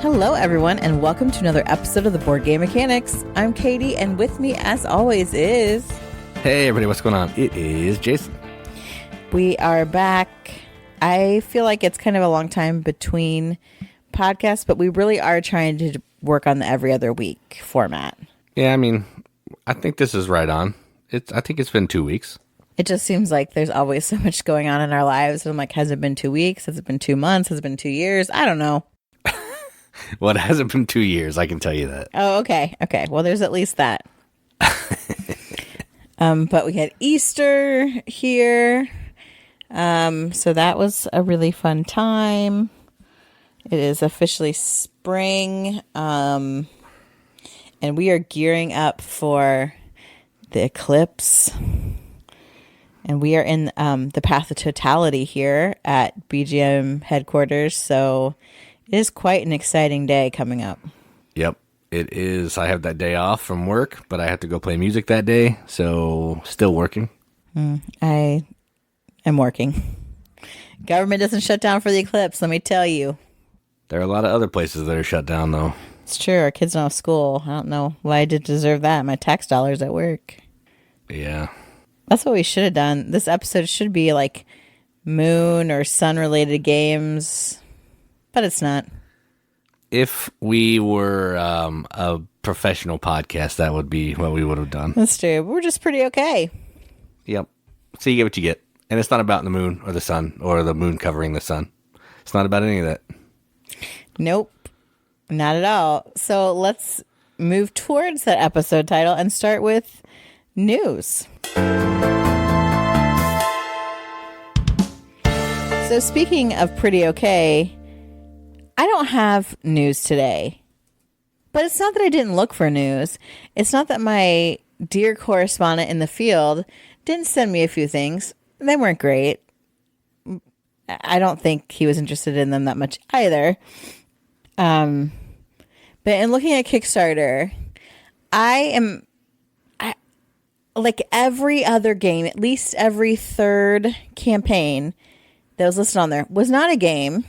Hello, everyone, and welcome to another episode of the Board Game Mechanics. I'm Katie, and with me, as always, is... Hey, everybody, what's going on? It is Jason. We are back. I feel like it's kind of a long time between podcasts, but we really are trying to work on the every other week format. Yeah, I mean, I think this is right on. I think it's been 2 weeks. It just seems like there's always so much going on in our lives. And I'm like, has it been 2 weeks? Has it been 2 months? Has it been 2 years? I don't know. Well, it hasn't been 2 years, I can tell you that. Oh, okay. Okay. Well, there's at least that. But we had Easter here. So that was a really fun time. It is officially spring. And we are gearing up for the eclipse. And we are in the path of totality here at BGM headquarters. So it is quite an exciting day coming up. Yep, it is. I have that day off from work, but I have to go play music that day. So still working. I am working. Government doesn't shut down for the eclipse, let me tell you. There are a lot of other places that are shut down, though. It's true. Our kids don't have school. I don't know why I did deserve that. My tax dollars at work. Yeah. That's what we should have done. This episode should be like moon or sun-related games, but it's not. If we were a professional podcast, that would be what we would have done. That's true. We're just pretty okay. Yep. So you get what you get. And it's not about the moon or the sun or the moon covering the sun. It's not about any of that. Nope. Not at all. So let's move towards that episode title and start with news. So speaking of pretty okay, I don't have news today. But it's not that I didn't look for news. It's not that my dear correspondent in the field didn't send me a few things. They weren't great. I don't think he was interested in them that much either. But in looking at Kickstarter, like every other game, at least every third campaign that was listed on there was not a game.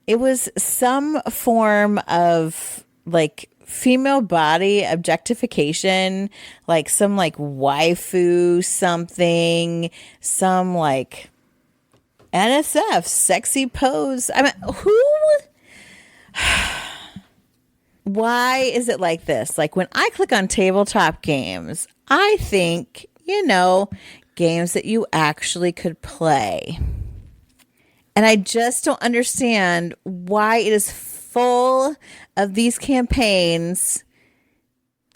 It was some form of like female body objectification, like some like waifu something, some like NSF sexy pose. I mean, who? Why is it like this? Like when I click on tabletop games, I think, games that you actually could play. And I just don't understand why it is full of these campaigns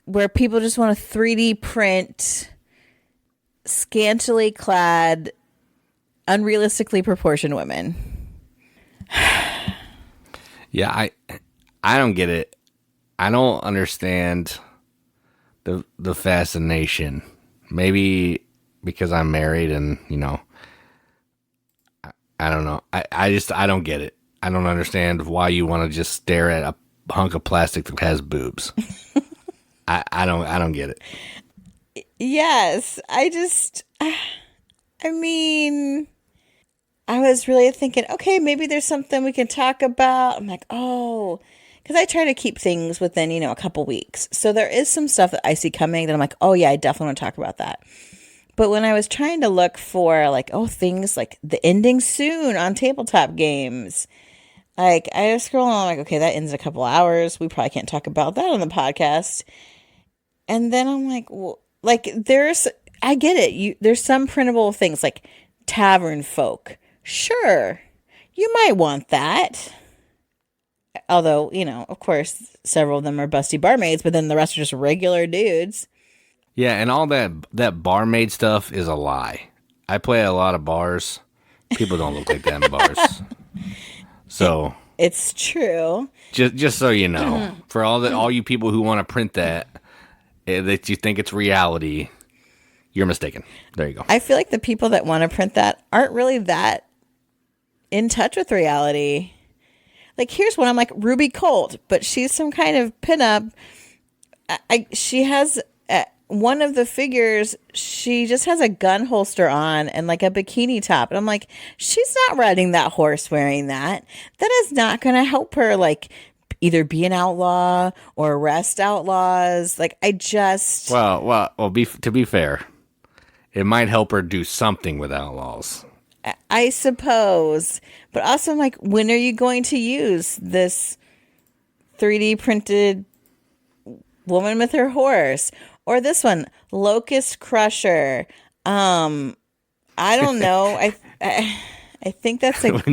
where people just want to 3D print scantily clad, unrealistically proportioned women. Yeah, I don't get it. I don't understand the fascination. Maybe because I'm married and, I don't know. I don't get it. I don't understand why you want to just stare at a hunk of plastic that has boobs. I don't get it. Yes, I was really thinking, okay, maybe there's something we can talk about. I'm like, oh, because I try to keep things within, a couple weeks. So there is some stuff that I see coming that I'm like, oh yeah, I definitely want to talk about that. But when I was trying to look for like, things like the ending soon on tabletop games, like I was scrolling on, like, okay, that ends in a couple hours. We probably can't talk about that on the podcast. And then I'm like, well, like I get it. There's some printable things like tavern folk. Sure, you might want that. Although, of course, several of them are busty barmaids, but then the rest are just regular dudes. Yeah, and all that barmaid stuff is a lie. I play a lot of bars. People don't look like that in bars. So it's true. Just so you know, for all you people who want to print that you think it's reality, you're mistaken. There you go. I feel like the people that want to print that aren't really that in touch with reality. Like, here's one. I'm like, Ruby Colt, but she's some kind of pinup. She has one of the figures, she just has a gun holster on and like a bikini top. And I'm like, she's not riding that horse wearing that. That is not going to help her like either be an outlaw or arrest outlaws. Like, I just, To be fair, it might help her do something with outlaws. I suppose. But also, I'm like, when are you going to use this 3D printed woman with her horse? Or this one, Locust Crusher. I don't know. I think that's like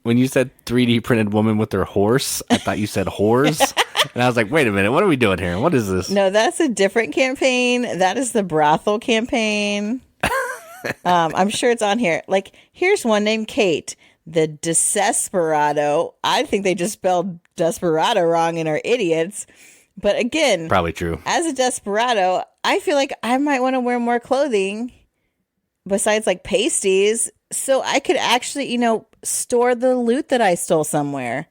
when you said 3D printed woman with her horse, I thought you said whores. And I was like, wait a minute, what are we doing here? What is this? no, that's a different campaign. That is the brothel campaign. I'm sure it's on here. Like, here's one named Kate, the Desperado. I think they just spelled desperado wrong and are idiots. But again, probably true. As a desperado, I feel like I might want to wear more clothing besides like pasties, so I could actually, store the loot that I stole somewhere.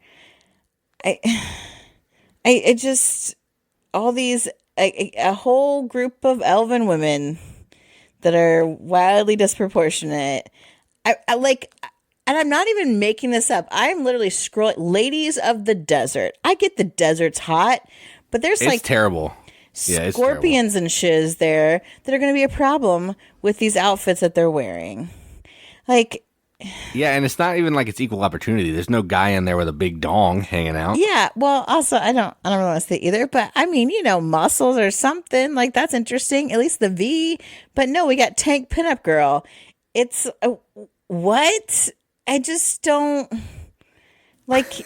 I just, all these, a whole group of elven women that are wildly disproportionate. I like, and I'm not even making this up. I'm literally scrolling. Ladies of the desert. I get the desert's hot, but there's it's terrible. Yeah, scorpions and shiz there that are going to be a problem with these outfits that they're wearing. Like, yeah, and it's not even like it's equal opportunity. There's no guy in there with a big dong hanging out. Yeah, well, also I don't really want to say either, but I mean, muscles or something like that's interesting. At least the V, but no, we got tank pinup girl. It's what? I just don't like.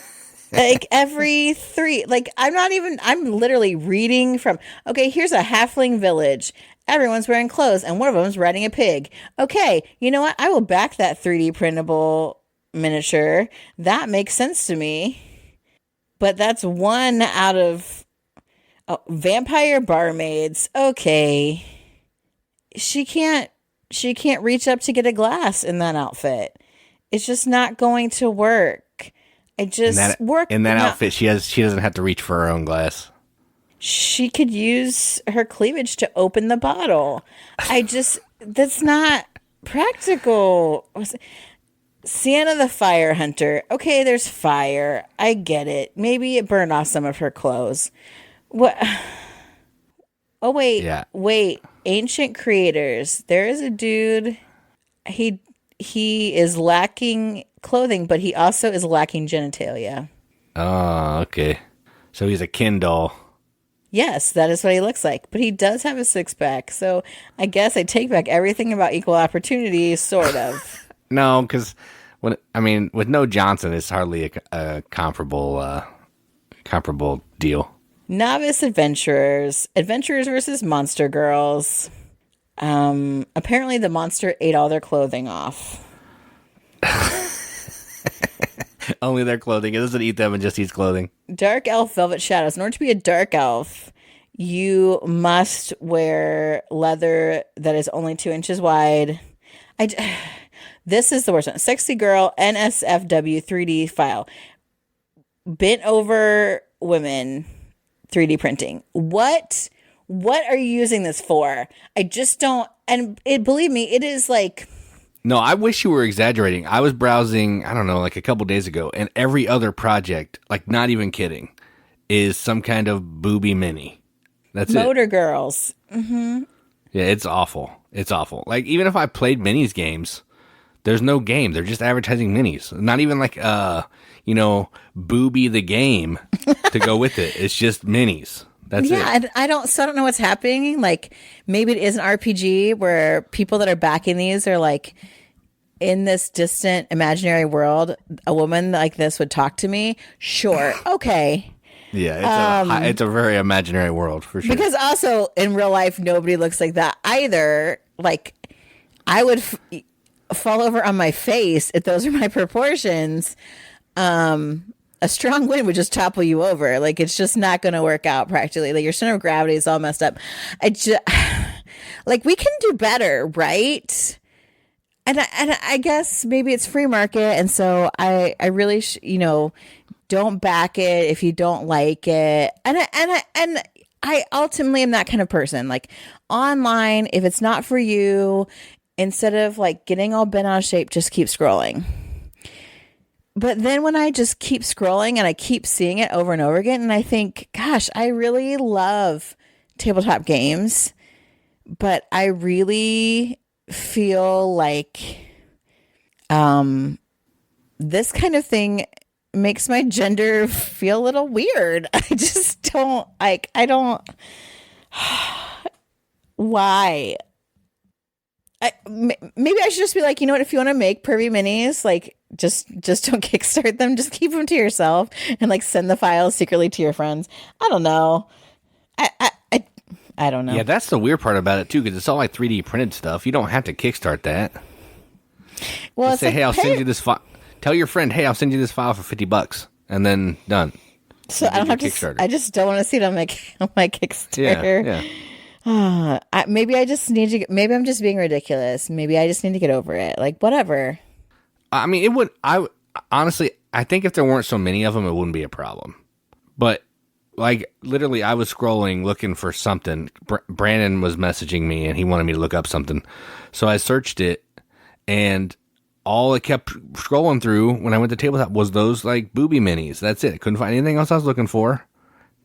Like every three, like I'm literally reading from, okay, here's a halfling village. Everyone's wearing clothes and one of them's riding a pig. Okay, you know what? I will back that 3D printable miniature. That makes sense to me. But that's one out of vampire barmaids. Okay. She can't reach up to get a glass in that outfit. It's just not going to work. In that outfit, she doesn't have to reach for her own glass. She could use her cleavage to open the bottle. That's not practical. Sienna the Fire Hunter. Okay, there's fire. I get it. Maybe it burned off some of her clothes. What? Oh, wait. Yeah. Wait. Ancient Creators. There is a dude. He is lacking clothing, but he also is lacking genitalia. Oh, okay. So he's a Ken doll. Yes, that is what he looks like. But he does have a six-pack, so I guess I take back everything about equal opportunity, sort of. No, because with no Johnson, it's hardly a comparable deal. Novice adventurers versus monster girls. Apparently the monster ate all their clothing off. Only their clothing. It doesn't eat them and just eats clothing. Dark elf velvet shadows. In order to be a dark elf, you must wear leather that is only 2 inches wide. This is the worst one. Sexy girl NSFW 3D file. Bent over women 3D printing. What are you using this for? I just don't. And believe me, it is like. No, I wish you were exaggerating. I was browsing, I don't know, like a couple days ago, and every other project, like not even kidding, is some kind of booby mini. That's Motor girls. Mm-hmm. Yeah, it's awful. It's awful. Like, even if I played minis games, there's no game. They're just advertising minis. Not even like, booby the game to go with it. It's just minis. That's it. Yeah, I don't know what's happening. Like, maybe it is an RPG where people that are backing these are like, in this distant imaginary world, a woman like this would talk to me. Sure. Okay. Yeah, it's a very imaginary world for sure. Because also in real life, nobody looks like that either. Like, I would fall over on my face if those are my proportions. A strong wind would just topple you over. Like, it's just not going to work out practically. Like, your center of gravity is all messed up. Like, we can do better, right? And I guess maybe it's free market, and so I really don't back it if you don't like it. And I ultimately am that kind of person. Like, online, if it's not for you, instead of like getting all bent out of shape, just keep scrolling. But then when I just keep scrolling and I keep seeing it over and over again, and I think, gosh, I really love tabletop games, but I really feel like this kind of thing makes my gender feel a little weird. I just don't like, I don't, why? Maybe I should just be like, you know what, if you want to make pervy minis, like just don't kickstart them, just keep them to yourself and like send the files secretly to your friends. I don't know. I don't know. Yeah, that's the weird part about it too, because it's all like 3D printed stuff. You don't have to kickstart that. Well, just say, hey, I'll send you this file. Tell your friend, hey, I'll send you this file for $50, and then done. So I don't have to. I just don't want to see it on my Kickstarter. Yeah. Maybe I just need to. Maybe I'm just being ridiculous. Maybe I just need to get over it. Like whatever. I mean, it would. Honestly, I think if there weren't so many of them, it wouldn't be a problem. But like literally, I was scrolling looking for something. Brandon was messaging me, and he wanted me to look up something. So I searched it, and all it kept scrolling through when I went to tabletop was those like booby minis. That's it. Couldn't find anything else I was looking for.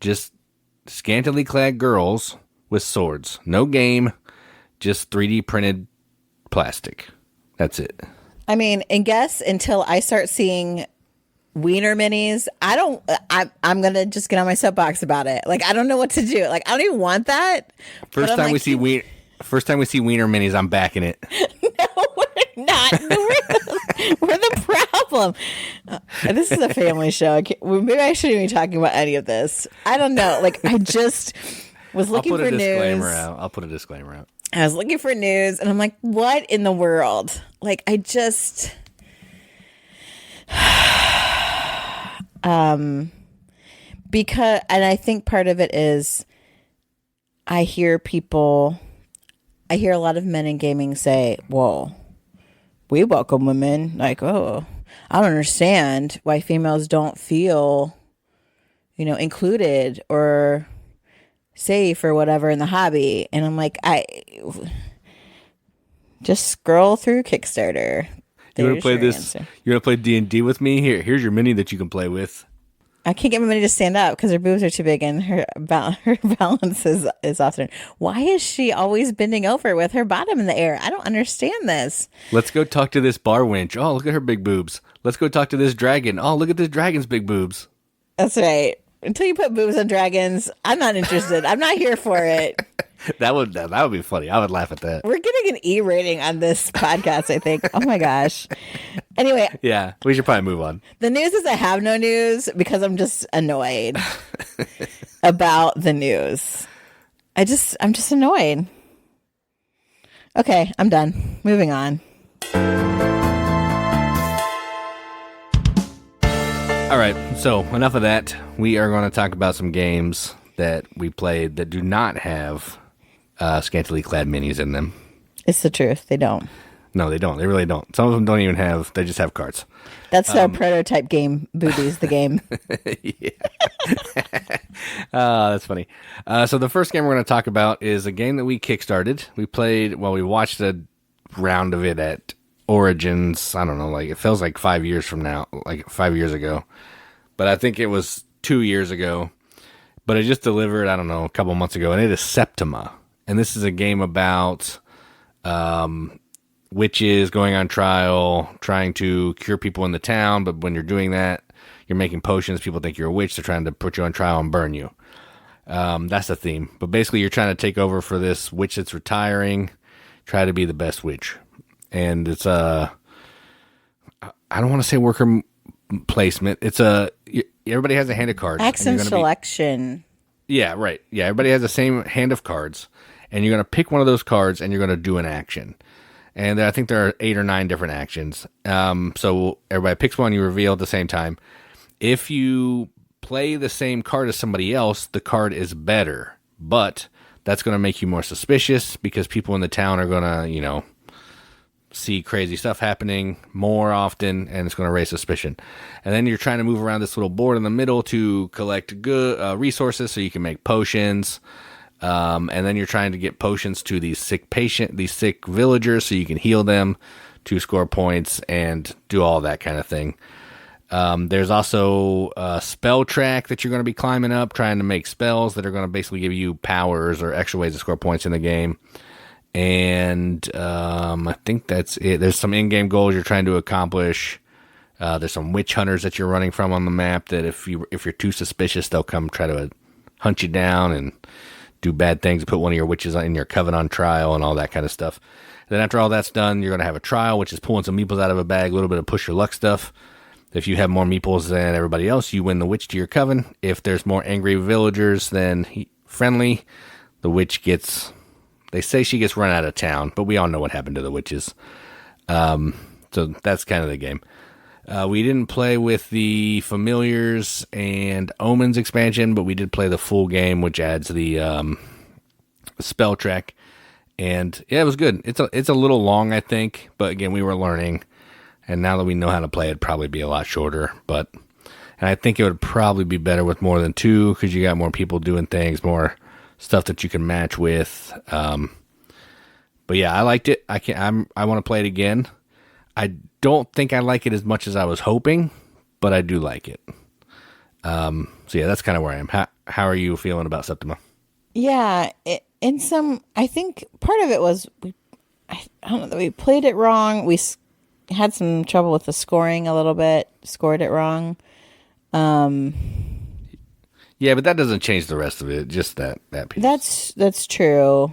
Just scantily clad girls with swords. No game. Just 3D printed plastic. That's it. I mean, and guess until I start seeing wiener minis, I'm going to just get on my soapbox about it. Like, I don't know what to do. Like, I don't even want that. First time we see wiener minis, I'm backing it. No, we're not. We're the problem. This is a family show. Maybe I shouldn't be talking about any of this. I don't know. Like, I just was looking for news. I'll put a disclaimer out. I was looking for news, and I'm like, what in the world? Like, I just... because, and I think part of it is I hear a lot of men in gaming say, whoa, we welcome women. Like, oh, I don't understand why females don't feel, included or safe or whatever in the hobby. And I'm like, I just scroll through Kickstarter. You want to play this? Answer. You want to play D&D with me? Here's your mini that you can play with. I can't get my mini to stand up because her boobs are too big and her balance is often. Why is she always bending over with her bottom in the air? I don't understand this. Let's go talk to this bar wench. Oh, look at her big boobs. Let's go talk to this dragon. Oh, look at this dragon's big boobs. That's right. Until you put boobs on dragons, I'm not interested. I'm not here for it. That would be funny. I would laugh at that. We're getting an E rating on this podcast, I think. Oh my gosh. Anyway. Yeah, we should probably move on. The news is I have no news because I'm just annoyed about the news. I'm just annoyed. Okay, I'm done. Moving on. All right, so enough of that. We are going to talk about some games that we played that do not have scantily clad minis in them. It's the truth. They don't. No, they don't. They really don't. Some of them don't even have, they just have cards. That's our prototype game, Boobies, the game. Yeah. That's funny. So the first game we're going to talk about is a game that we kickstarted. We watched a round of it at Origins. I don't know, like it feels like 5 years from now, like 5 years ago. But I think it was 2 years ago. But it just delivered, I don't know, a couple months ago. And it is Septima. And this is a game about witches going on trial, trying to cure people in the town. But when you're doing that, you're making potions. People think you're a witch. They're trying to put you on trial and burn you. That's the theme. But basically, you're trying to take over for this witch that's retiring. Try to be the best witch. And it's I don't want to say worker placement. It's everybody has a hand of cards. Action selection. Yeah, right. Yeah, everybody has the same hand of cards. And you're going to pick one of those cards and you're going to do an action. And I think there are 8 or 9 different actions. So everybody picks one, you reveal at the same time. If you play the same card as somebody else, the card is better. But that's going to make you more suspicious because people in the town are going to, see crazy stuff happening more often, and it's going to raise suspicion. And then you're trying to move around this little board in the middle to collect good resources so you can make potions. And then you're trying to get potions to these sick villagers so you can heal them to score points and do all that kind of thing. There's also a spell track that you're going to be climbing up, trying to make spells that are going to basically give you powers or extra ways to score points in the game. And I think that's it. There's some in-game goals you're trying to accomplish. There's some witch hunters that you're running from on the map that if you're too suspicious, they'll come try to hunt you down and do bad things, put one of your witches in your coven on trial and all that kind of stuff. Then after all that's done, you're going to have a trial, which is pulling some meeples out of a bag, a little bit of push your luck stuff. If you have more meeples than everybody else, you win the witch to your coven. If there's more angry villagers than friendly, the witch gets... They say she gets run out of town, but we all know what happened to the witches. So that's kind of the game. We didn't play with the Familiars and Omens expansion, but we did play the full game, which adds the spell track. And yeah, it was good. It's a little long, I think, but again, we were learning. And now that we know how to play, it'd probably be a lot shorter. And I think it would probably be better with more than two because you got more people doing things, more stuff that you can match with. But yeah, I liked it. I want to play it again. I don't think I like it as much as I was hoping, but I do like it. So yeah, that's kind of where I am. How are you feeling about Septima? Yeah, I think part of it was I don't know, we played it wrong. We had some trouble with the scoring a little bit. Scored it wrong. Yeah, but that doesn't change the rest of it. Just that piece. That's true.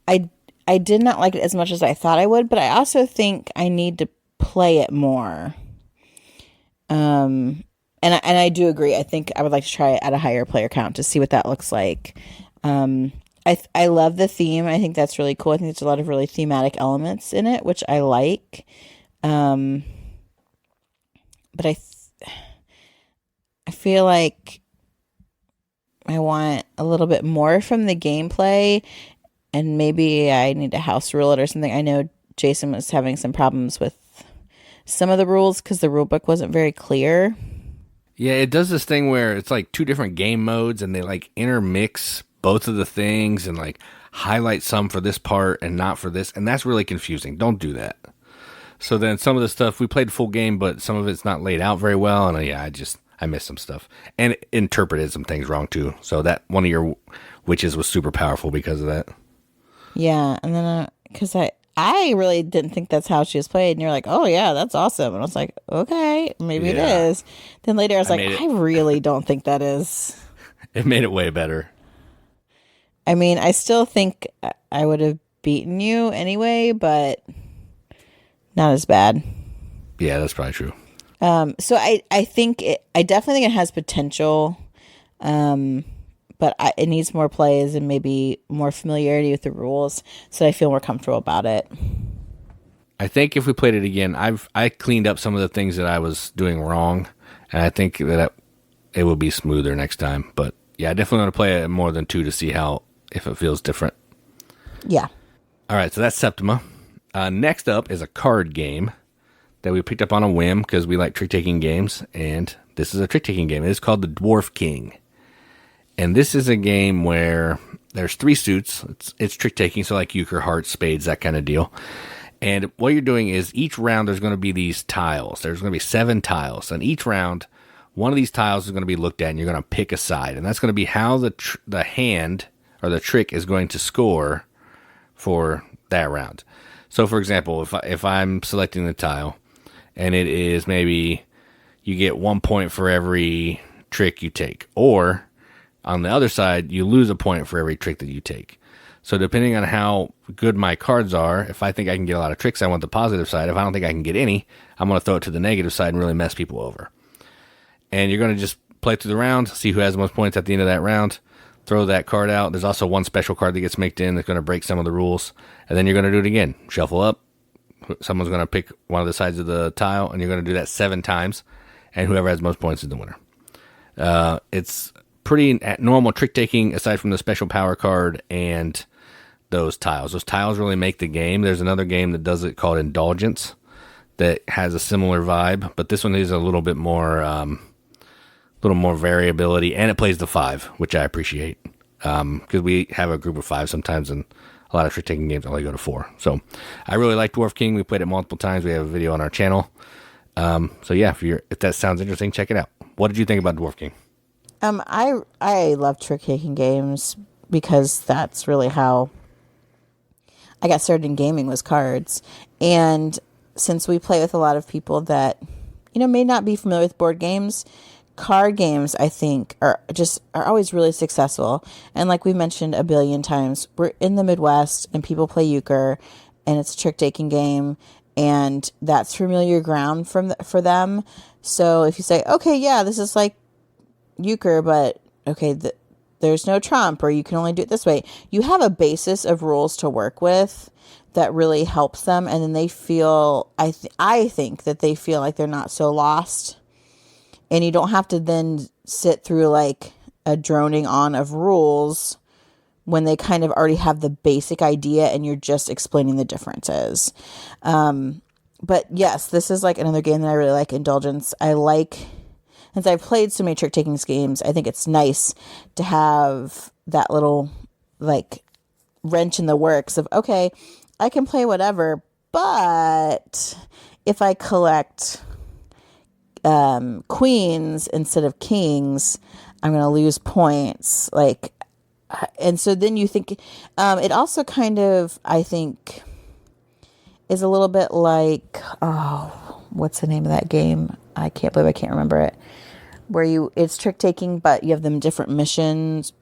I did not like it as much as I thought I would, but I also think I need to play it more. And I do agree. I think I would like to try it at a higher player count to see what that looks like. I love the theme. I think that's really cool. I think there's a lot of really thematic elements in it, which I like. But I feel like I want a little bit more from the gameplay, and maybe I need to house rule it or something. I know Jason was having some problems with some of the rules because the rule book wasn't very clear. Yeah, it does this thing where it's like two different game modes and they like intermix both of the things and like highlight some for this part and not for this. And that's really confusing. Don't do that. So then some of the stuff, we played full game, but some of it's not laid out very well. And I missed some stuff and interpreted some things wrong too. So that one of your witches was super powerful because of that. Yeah. And then, cause I really didn't think that's how she was played. And you're like, oh yeah, that's awesome. And I was like, okay, maybe it is. Then later I was I really don't think that is. It made it way better. I mean, I still think I would have beaten you anyway, but not as bad. Yeah, that's probably true. So I think I definitely think it has potential, but it needs more plays and maybe more familiarity with the rules so I feel more comfortable about it. I think if we played it again, I cleaned up some of the things that I was doing wrong, and I think that it will be smoother next time. But yeah, I definitely want to play it more than two to see if it feels different. Yeah. All right, so that's Septima. Next up is a card game that we picked up on a whim because we like trick-taking games, and this is a trick-taking game. It is called the Dwarf King. And this is a game where there's 3 suits. It's trick-taking, so like euchre, hearts, spades, that kind of deal. And what you're doing is each round there's going to be these tiles. There's going to be 7 tiles. And each round, one of these tiles is going to be looked at, and you're going to pick a side. And that's going to be how the hand or the trick is going to score for that round. So, for example, if I'm selecting the tile, and it is maybe you get 1 point for every trick you take. Or, on the other side, you lose a point for every trick that you take. So depending on how good my cards are, if I think I can get a lot of tricks, I want the positive side. If I don't think I can get any, I'm going to throw it to the negative side and really mess people over. And you're going to just play through the round, see who has the most points at the end of that round, throw that card out. There's also one special card that gets mixed in that's going to break some of the rules. And then you're going to do it again. Shuffle up. Someone's going to pick one of the sides of the tile, and you're going to do that 7 times. And whoever has the most points is the winner. It's pretty normal trick-taking aside from the special power card and those tiles. Those tiles really make the game. There's another game that does it called Indulgence that has a similar vibe, but this one is a little bit more variability, and it plays the 5, which I appreciate because we have a group of 5 sometimes, and a lot of trick-taking games only go to 4. So I really like Dwarf King. We played it multiple times. We have a video on our channel. So yeah, if that sounds interesting, check it out. What did you think about Dwarf King? I love trick taking games because that's really how I got started in gaming, was cards. And since we play with a lot of people that, may not be familiar with board games, card games, I think, are always really successful. And like we mentioned a billion times, we're in the Midwest and people play euchre, and it's a trick taking game, and that's familiar ground for them. So if you say, okay, yeah, this is like euchre, but okay, there's no trump, or you can only do it this way, you have a basis of rules to work with that really helps them, and then they feel, I think that they feel like they're not so lost, and you don't have to then sit through like a droning on of rules when they kind of already have the basic idea and you're just explaining the differences. But yes, this is like another game that I really like, Indulgence. Since I've played so many trick taking games, I think it's nice to have that little like wrench in the works of, okay, I can play whatever, but if I collect queens instead of kings, I'm going to lose points. And so then you think, it also kind of, I think, is a little bit like, what's the name of that game? I can't believe I can't remember it. Where it's trick taking, but you have them different missions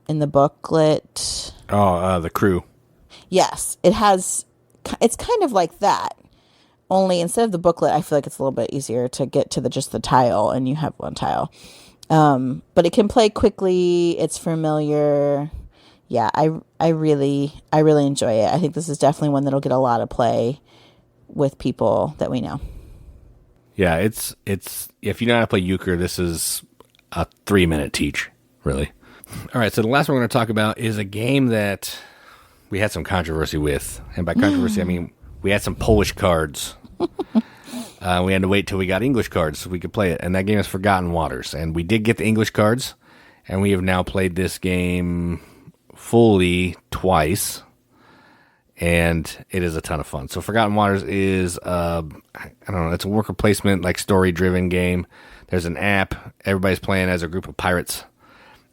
in the booklet. The Crew. Yes, it's kind of like that. Only instead of the booklet, I feel like it's a little bit easier to get to just the tile, and you have one tile. But it can play quickly. It's familiar. Yeah, I really enjoy it. I think this is definitely one that'll get a lot of play with people that we know. Yeah, it's if you know how to play euchre, this is a 3-minute teach, really. All right, so the last one we're going to talk about is a game that we had some controversy with. And by controversy, I mean we had some Polish cards. We had to wait till we got English cards so we could play it. And that game is Forgotten Waters. And we did get the English cards, and we have now played this game fully twice. And it is a ton of fun. So Forgotten Waters is, I don't know, it's a worker placement, like story-driven game. There's an app. Everybody's playing as a group of pirates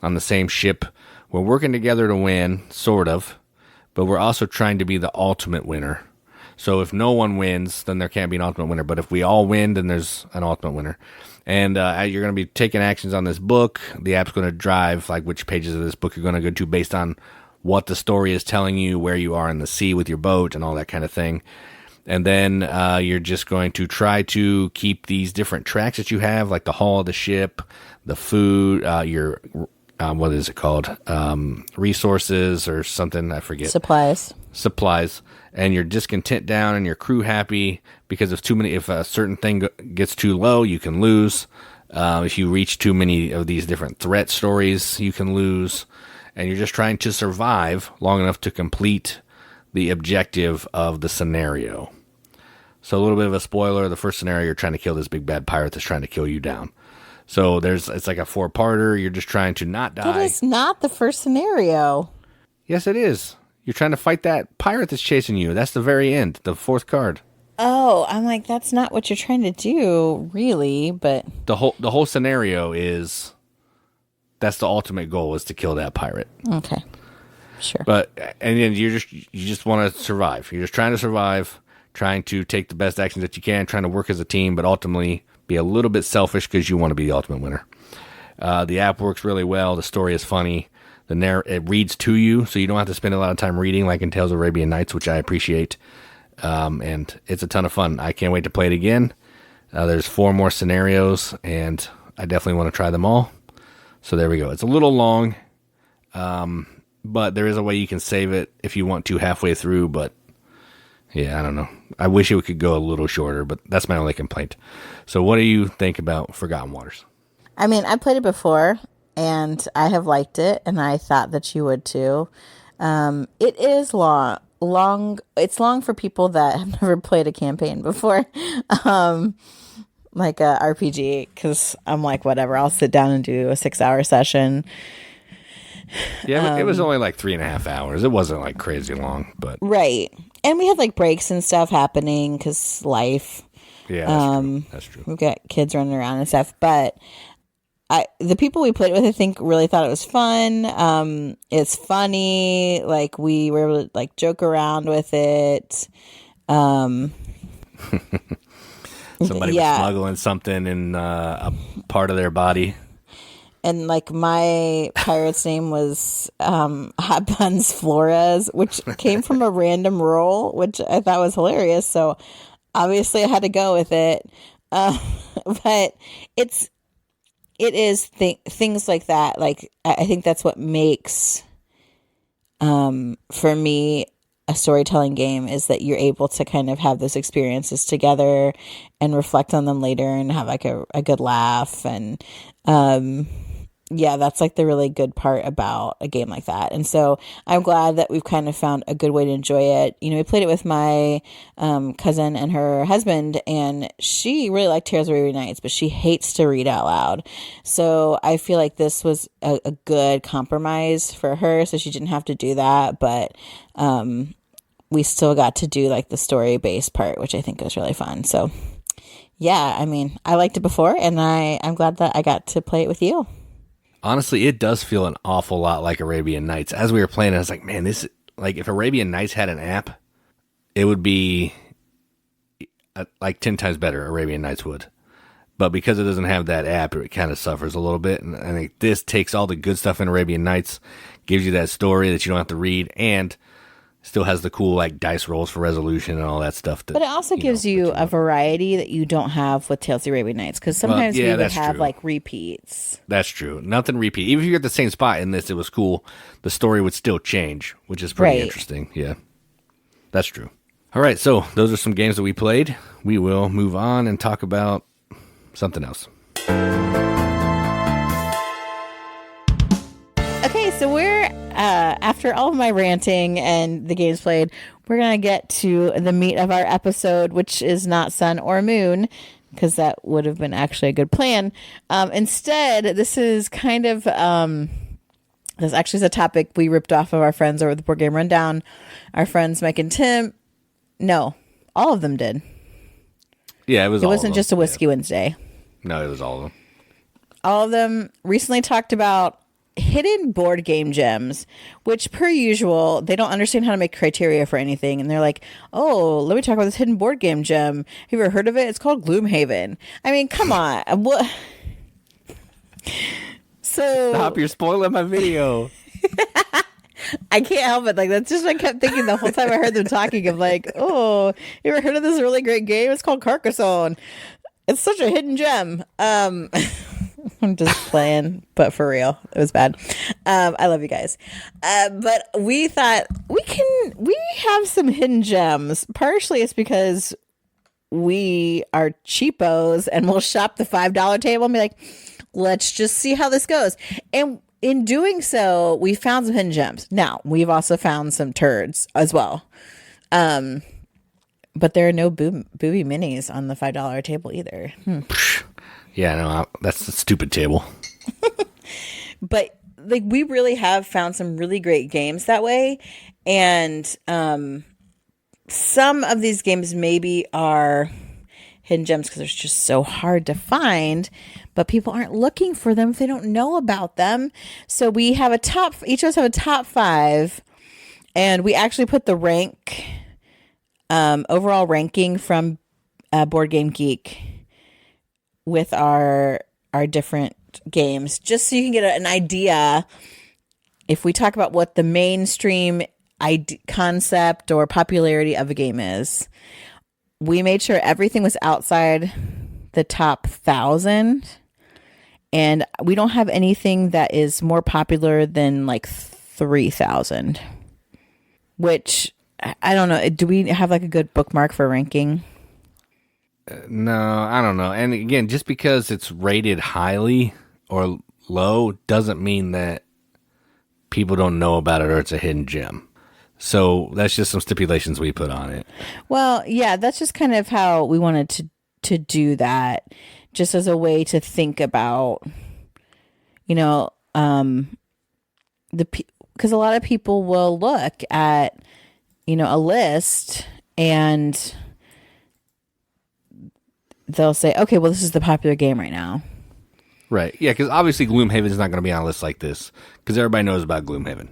on the same ship. We're working together to win, sort of, but we're also trying to be the ultimate winner. So if no one wins, then there can't be an ultimate winner. But if we all win, then there's an ultimate winner. And you're going to be taking actions on this book. The app's going to drive like which pages of this book you're going to go to based on what the story is telling you, where you are in the sea with your boat and all that kind of thing. And then you're just going to try to keep these different tracks that you have, like the hull of the ship, the food, your, what is it called? Resources or something, I forget. Supplies. And your discontent down and your crew happy, because if a certain thing gets too low, you can lose. If you reach too many of these different threat stories, you can lose. And you're just trying to survive long enough to complete the objective of the scenario. So a little bit of a spoiler, the first scenario, you're trying to kill this big bad pirate that's trying to kill you down. So it's like a 4-parter. You're just trying to not die. That is not the first scenario. Yes, it is. You're trying to fight that pirate that's chasing you. That's the very end, the 4th card. Oh, I'm like, that's not what you're trying to do, really, but the whole scenario is, that's the ultimate goal, is to kill that pirate. Okay. Sure. But and then you just want to survive. You're just trying to survive, trying to take the best actions that you can, trying to work as a team, but ultimately be a little bit selfish because you want to be the ultimate winner. The app works really well. The story is funny. It reads to you, so you don't have to spend a lot of time reading like in Tales of Arabian Nights, which I appreciate. And it's a ton of fun. I can't wait to play it again. There's 4 more scenarios, and I definitely want to try them all. So there we go. It's a little long, but there is a way you can save it if you want to halfway through. But yeah, I don't know. I wish it could go a little shorter, but that's my only complaint. So what do you think about Forgotten Waters? I mean, I played it before, and I have liked it, and I thought that you would too. It is long. It's long for people that have never played a campaign before. Like a RPG, because I'm like, whatever, I'll sit down and do a 6-hour session. Yeah, it was only like 3.5 hours. It wasn't like crazy long, but right. And we had like breaks and stuff happening because life. Yeah, that's true. That's true. We've got kids running around and stuff, but the people we played with, I think, really thought it was fun. It's funny. Like, we were able to, like, joke around with it. Somebody was smuggling something in a part of their body. And, like, my pirate's name was Hot Buns Flores, which came from a random roll, which I thought was hilarious. So, obviously, I had to go with it. But it is things like that. Like, I think that's what makes, for me, a storytelling game, is that you're able to kind of have those experiences together and reflect on them later and have like a good laugh. And, yeah, that's like the really good part about a game like that. And so I'm glad that we've kind of found a good way to enjoy it. You know, we played it with my cousin and her husband, and she really liked Tales of Arabian Nights, but she hates to read out loud. So I feel like this was a good compromise for her, so she didn't have to do that. But we still got to do like the story-based part, which I think was really fun. So yeah, I mean, I liked it before, and I'm glad that I got to play it with you. Honestly, it does feel an awful lot like Arabian Nights. As we were playing, I was like, man, this, like, if Arabian Nights had an app, it would be like 10 times better. Arabian Nights would. But because it doesn't have that app, it kind of suffers a little bit. And I think this takes all the good stuff in Arabian Nights, gives you that story that you don't have to read, and still has the cool, like, dice rolls for resolution and all that stuff. But it also gives you a variety that you don't have with Tales of the Arabian Nights, because sometimes we would have, like, repeats. That's true. Nothing repeat. Even if you're at the same spot in this, it was cool. The story would still change, which is pretty interesting. Yeah, that's true. All right, so those are some games that we played. We will move on and talk about something else. Okay, so we're, after all of my ranting and the games played, we're going to get to the meat of our episode, which is not sun or moon, because that would have been actually a good plan. Instead, this is kind of, this actually is a topic we ripped off of our friends over the Board Game Rundown. Our friends Mike and Tim, no, all of them did. Yeah, it was. It wasn't just a Whiskey Wednesday. No, it was all of them. All of them recently talked about hidden board game gems, which, per usual, they don't understand how to make criteria for anything, and they're like, oh, let me talk about this hidden board game gem. Have you ever heard of it? It's called Gloomhaven. I mean, come on. What? So stop, you're spoiling my video. I can't help it. Like, that's just what I kept thinking the whole time I heard them talking of, like, oh, you ever heard of this really great game? It's called Carcassonne. It's such a hidden gem. I'm just playing, but for real, it was bad. I love you guys. But we thought we have some hidden gems. Partially it's because we are cheapos and we'll shop the $5 table and be like, let's just see how this goes. And in doing so, we found some hidden gems. Now, we've also found some turds as well. But there are no booby minis on the $5 table either. Yeah, no, that's a stupid table. But like, we really have found some really great games that way. And some of these games maybe are hidden gems because they're just so hard to find, but people aren't looking for them if they don't know about them. So we have each of us have a top 5, and we actually put the overall ranking from Board Game Geek with our different games, just so you can get an idea. If we talk about what the mainstream concept or popularity of a game is, we made sure everything was outside the top 1,000, and we don't have anything that is more popular than like 3,000, which I don't know. Do we have like a good bookmark for ranking? No, I don't know. And again, just because it's rated highly or low doesn't mean that people don't know about it or it's a hidden gem. So that's just some stipulations we put on it. Well, yeah, that's just kind of how we wanted to do that, just as a way to think about, because a lot of people will look at, a list and they'll say, okay, well, this is the popular game right now. Right. Yeah, because obviously Gloomhaven is not going to be on a list like this because everybody knows about Gloomhaven.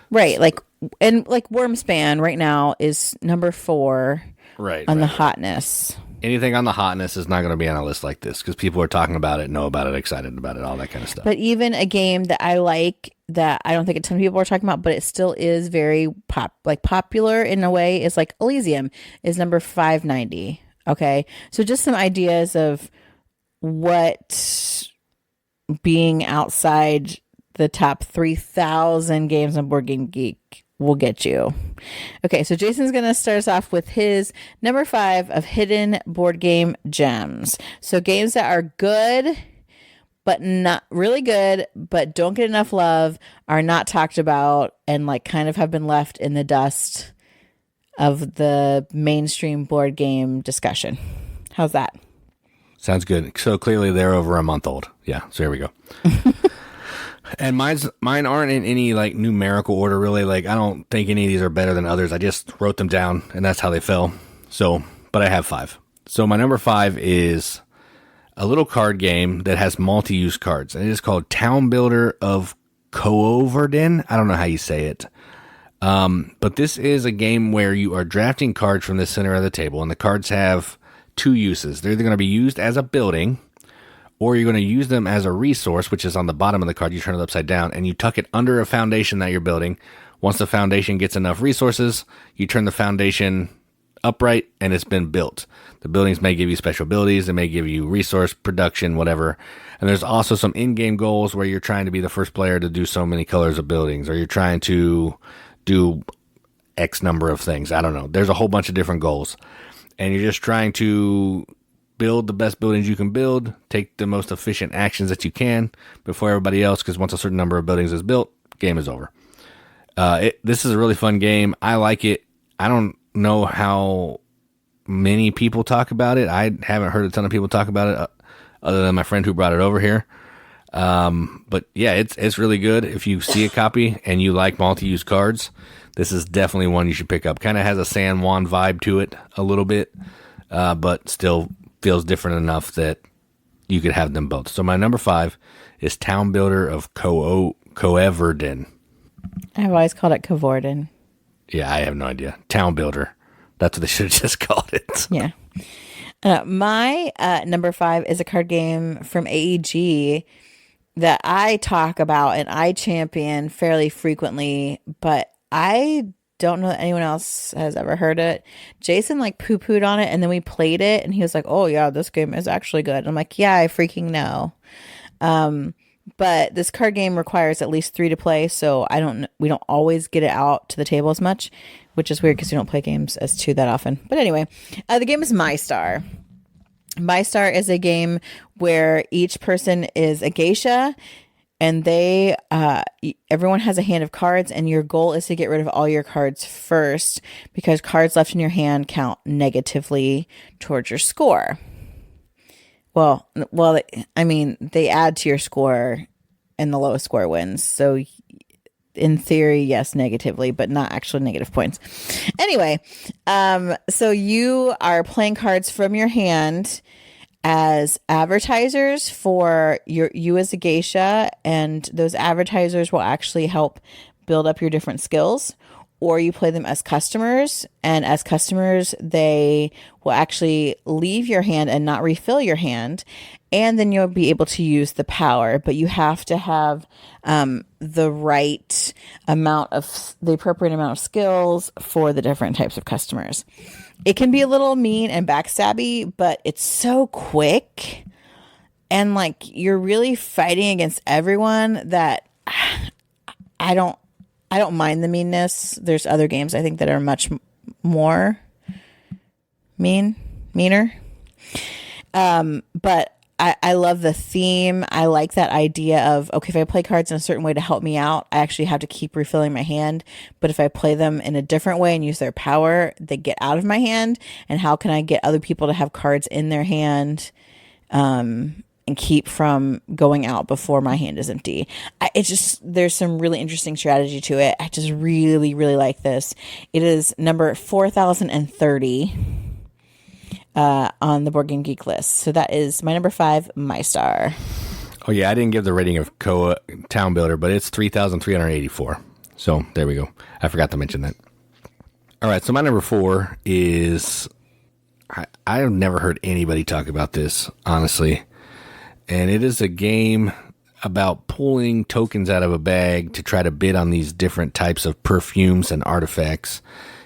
Right. Like Wormspan right now is number 4 on the hotness. Anything on the hotness is not going to be on a list like this because people are talking about it, know about it, excited about it, all that kind of stuff. But even a game that I like that I don't think a ton of people are talking about, but it still is very popular in a way, is like Elysium is number 590. Okay. So just some ideas of what being outside the top 3,000 games on Board Game Geek will get you. Okay, so Jason's going to start us off with his number 5 of hidden board game gems. So games that are good, but not really good, but don't get enough love, are not talked about, and like kind of have been left in the dust of the mainstream board game discussion. How's that? Sounds good. So clearly they're over a month old. Yeah, so here we go. And mine aren't in any like numerical order really. Like I don't think any of these are better than others. I just wrote them down and that's how they fell. So, but I have 5. So my number 5 is a little card game that has multi-use cards, and it is called Town Builder of Coevorden. I don't know how you say it. But this is a game where you are drafting cards from the center of the table, and the cards have 2 uses. They're either going to be used as a building, or you're going to use them as a resource, which is on the bottom of the card. You turn it upside down, and you tuck it under a foundation that you're building. Once the foundation gets enough resources, you turn the foundation upright, and it's been built. The buildings may give you special abilities. They may give you resource production, whatever. And there's also some in-game goals where you're trying to be the first player to do so many colors of buildings, or you're trying to do X number of things. I don't know. There's a whole bunch of different goals. And you're just trying to build the best buildings you can build, take the most efficient actions that you can before everybody else, because once a certain number of buildings is built, game is over. This is a really fun game. I like it. I don't know how many people talk about it. I haven't heard a ton of people talk about it other than my friend who brought it over here. But yeah, it's really good. If you see a copy and you like multi-use cards, this is definitely one you should pick up. Kind of has a San Juan vibe to it a little bit, but still feels different enough that you could have them both. So my number 5 is Town Builder of Coevorden. I've always called it Coevorden. Yeah, I have no idea. Town Builder. That's what they should have just called it. Yeah. My number 5 is a card game from AEG that I talk about and I champion fairly frequently, but I don't know that anyone else has ever heard it. Jason like poo-pooed on it, and then we played it, and he was like, oh yeah, this game is actually good. And I'm like, yeah, I freaking know. But this card game requires at least 3 to play, so we don't always get it out to the table as much, which is weird because we don't play games as 2 that often. But anyway, the game is Mai Star. Mai Star is a game where each person is a geisha, and everyone has a hand of cards, and your goal is to get rid of all your cards first, because cards left in your hand count negatively towards your score. Well, I mean, they add to your score, and the lowest score wins. So in theory, yes, negatively, but not actually negative points. Anyway, so you are playing cards from your hand as advertisers for you as a geisha, and those advertisers will actually help build up your different skills. Or you play them as customers, and as customers, they will actually leave your hand and not refill your hand, and then you'll be able to use the power. But you have to have the appropriate amount of skills for the different types of customers. It can be a little mean and backstabby, but it's so quick, and like you're really fighting against everyone that I don't mind the meanness. There's other games I think that are much more meaner. But I love the theme. I like that idea of, okay, if I play cards in a certain way to help me out, I actually have to keep refilling my hand. But if I play them in a different way and use their power, they get out of my hand. And how can I get other people to have cards in their hand, and keep from going out before my hand is empty? There's some really interesting strategy to it. I just really, really like this. It is number 4030. on the Board Game Geek list. So that is my number 5, Mai Star. Oh, yeah, I didn't give the rating of Town Builder, but it's 3,384. So there we go. I forgot to mention that. All right, so my number 4 is... I have never heard anybody talk about this, honestly. And it is a game about pulling tokens out of a bag to try to bid on these different types of perfumes and artifacts.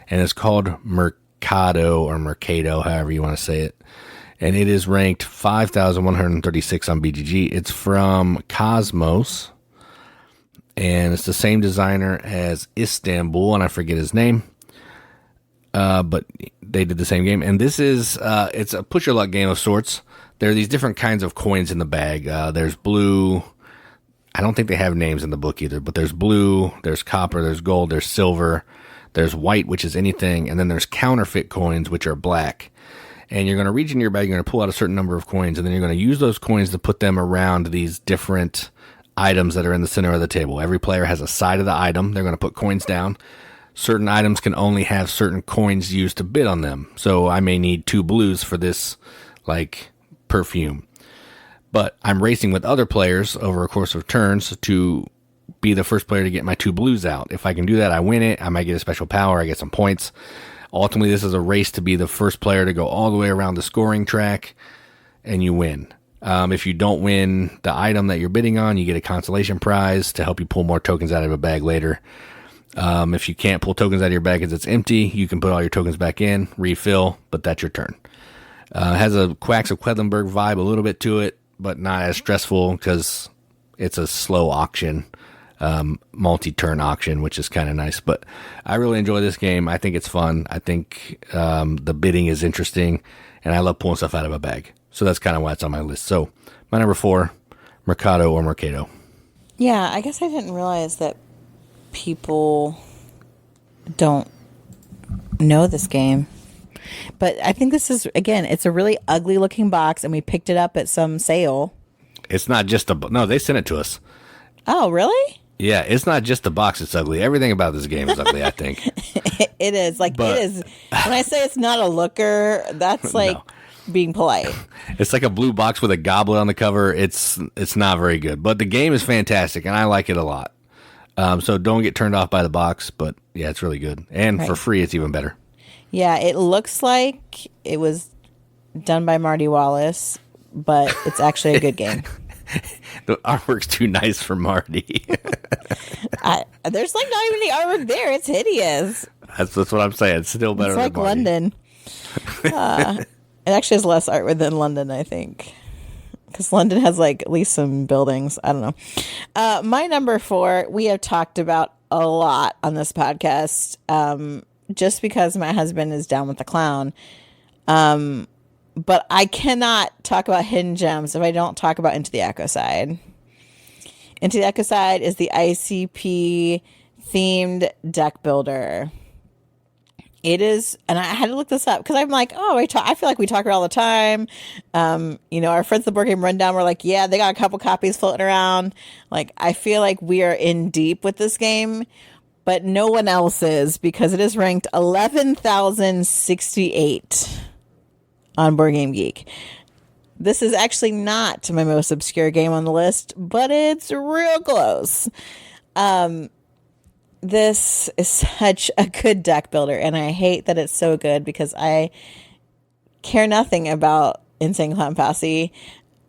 And it's called Mercado, or Mercado, however you want to say it. And it is ranked 5,136 on BGG. It's from Cosmos. And it's the same designer as Istanbul, and I forget his name. But they did the same game. And this is, it's a push your luck game of sorts. There are these different kinds of coins in the bag. There's blue. I don't think they have names in the book either, but there's blue, there's copper, there's gold, there's silver, there's white, which is anything. And then there's counterfeit coins, which are black. And you're going to reach into your bag, you're going to pull out a certain number of coins, and then you're going to use those coins to put them around these different items that are in the center of the table. Every player has a side of the item. They're going to put coins down. Certain items can only have certain coins used to bid on them. So I may need 2 blues for this, like, perfume. But I'm racing with other players over a course of turns to be the first player to get my 2 blues out. If I can do that, I win it. I might get a special power. I get some points. Ultimately, this is a race to be the first player to go all the way around the scoring track, and you win. If you don't win the item that you're bidding on, you get a consolation prize to help you pull more tokens out of a bag later. If you can't pull tokens out of your bag because it's empty, you can put all your tokens back in, refill, but that's your turn. It has a Quacks of Quedlinburg vibe a little bit to it, but not as stressful because it's a slow auction. Multi-turn auction, which is kind of nice. But I really enjoy this game. I think it's fun. I think the bidding is interesting, and I love pulling stuff out of a bag. So that's kind of why it's on my list. So my number 4, Mercado or Mercado. Yeah, I guess I didn't realize that people don't know this game. But I think this is, again, it's a really ugly looking box, and we picked it up at some sale. It's not just no, they sent it to us. Oh, really? Yeah, it's not just the box that's ugly. Everything about this game is ugly, I think. It is. Like, it is. When I say it's not a looker, that's like being polite. It's like a blue box with a goblet on the cover. It's not very good. But the game is fantastic, and I like it a lot. So don't get turned off by the box. But, yeah, it's really good. And for free, it's even better. Yeah, it looks like it was done by Marty Wallace, but it's actually a good game. The artwork's too nice for Marty. There's like not even the artwork there. It's hideous. That's what I'm saying. It's still better than Marty. London. It actually has less artwork than London, I think. Because London has like at least some buildings. I don't know. My number 4, we have talked about a lot on this podcast. Just because my husband is down with the clown. But I cannot talk about Hidden Gems if I don't talk about Into the Echoside. Into the Echoside is the ICP themed deck builder. It is, and I had to look this up because I'm like, I feel like we talk about it all the time. Our friends at the Board Game Rundown were like, yeah, they got a couple copies floating around. Like, I feel like we are in deep with this game, but no one else is because it is ranked 11,068. On Board Game Geek. This is actually not my most obscure game on the list, but it's real close. This is such a good deck builder, and I hate that it's so good because I care nothing about Insane Clown Posse.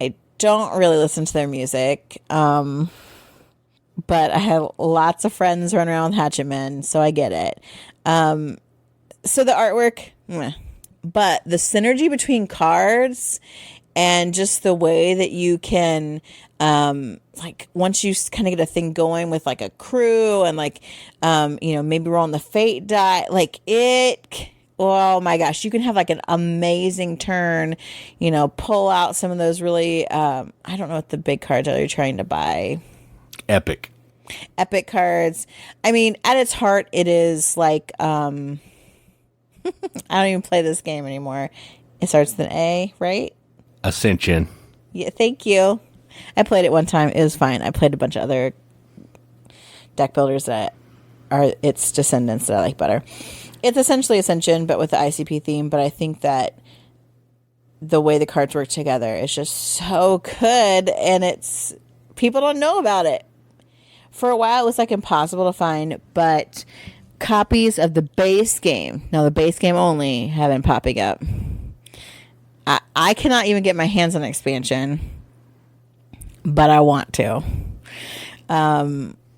I don't really listen to their music, but I have lots of friends running around with Hatchet Men, so I get it. So the artwork, meh. But the synergy between cards and just the way that you can, once you kind of get a thing going with like a crew and maybe roll on the fate die, oh my gosh, you can have like an amazing turn, pull out some of those really, I don't know what the big cards are you're trying to buy. Epic cards. I mean, at its heart, it is like, I don't even play this game anymore. It starts with an A, right? Ascension. Yeah, thank you. I played it one time. It was fine. I played a bunch of other deck builders that are its descendants that I like better. It's essentially Ascension, but with the ICP theme. But I think that the way the cards work together is just so good, and people don't know about it. For a while, it was like impossible to find, but copies of the base game, now the base game only, have been popping up. I cannot even get my hands on an expansion, but I want to.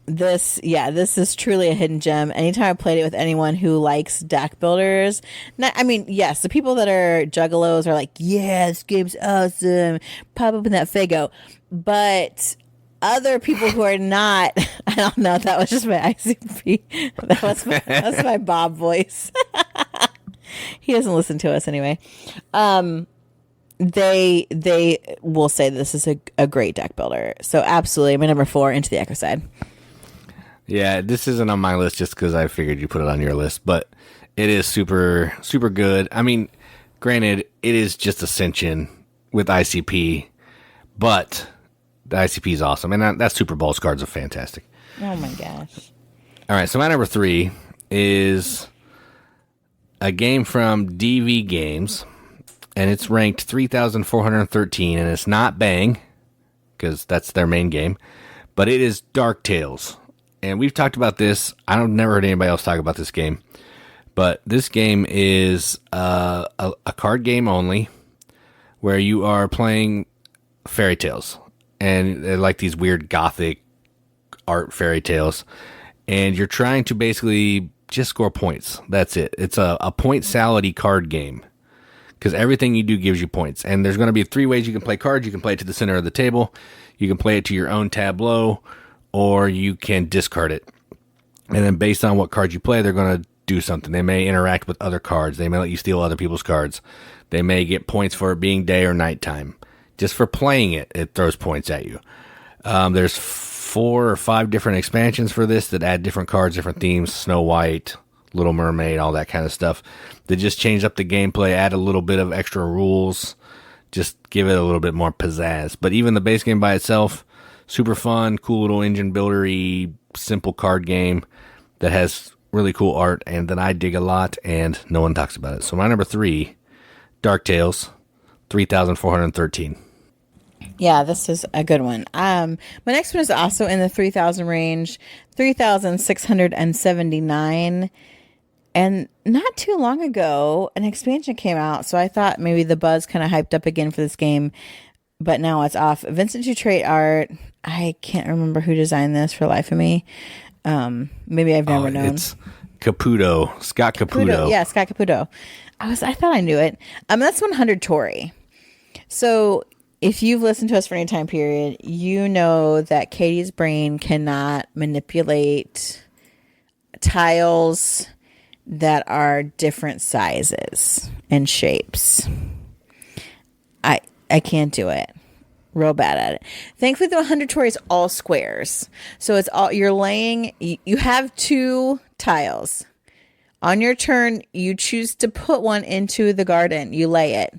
This is truly a hidden gem. Anytime I played it with anyone who likes deck builders, yes, the people that are juggalos are like, yeah, this game's awesome, pop up in that Fago. But other people who are not, I don't know, that was just my ICP. That was my Bob voice. He doesn't listen to us anyway. They will say this is a great deck builder. So absolutely, my number 4, Into the Echoside. Yeah, this isn't on my list just because I figured you put it on your list, but it is super, super good. I mean, granted, it is just Ascension with ICP, but the ICP is awesome, and that Super Bowls cards are fantastic. Oh my gosh. All right, so my number 3 is a game from DV Games, and it's ranked 3,413, and it's not Bang, because that's their main game, but it is Dark Tales. And we've talked about this. I've never heard anybody else talk about this game. But this game is a card game only where you are playing fairy tales. And they're like these weird gothic art fairy tales. And you're trying to basically just score points. That's it. It's a point salad-y card game. Because everything you do gives you points. And there's going to be 3 ways you can play cards. You can play it to the center of the table. You can play it to your own tableau. Or you can discard it. And then based on what cards you play, they're going to do something. They may interact with other cards. They may let you steal other people's cards. They may get points for it being day or nighttime. Just for playing it, it throws points at you. There's 4 or 5 different expansions for this that add different cards, different themes. Snow White, Little Mermaid, all that kind of stuff. They just change up the gameplay, add a little bit of extra rules. Just give it a little bit more pizzazz. But even the base game by itself, super fun, cool little engine buildery, simple card game that has really cool art and that I dig a lot, and no one talks about it. So my number 3, Dark Tales, 3,413. Yeah, this is a good one. My next one is also in the 3,000 range, 3,679. And not too long ago, an expansion came out, so I thought maybe the buzz kind of hyped up again for this game. But now it's off. Vincent Dutrait art. I can't remember who designed this for the life of me. Maybe I've never known. It's Caputo. Scott Caputo. Yeah, Scott Caputo. I thought I knew it. That's 100 Torii. So if you've listened to us for any time period, you know that Katie's brain cannot manipulate tiles that are different sizes and shapes. I can't do it. Real bad at it. Thankfully, the 100 Torii is all squares. So it's all, you're laying, you have 2 tiles. On your turn, you choose to put one into the garden. You lay it.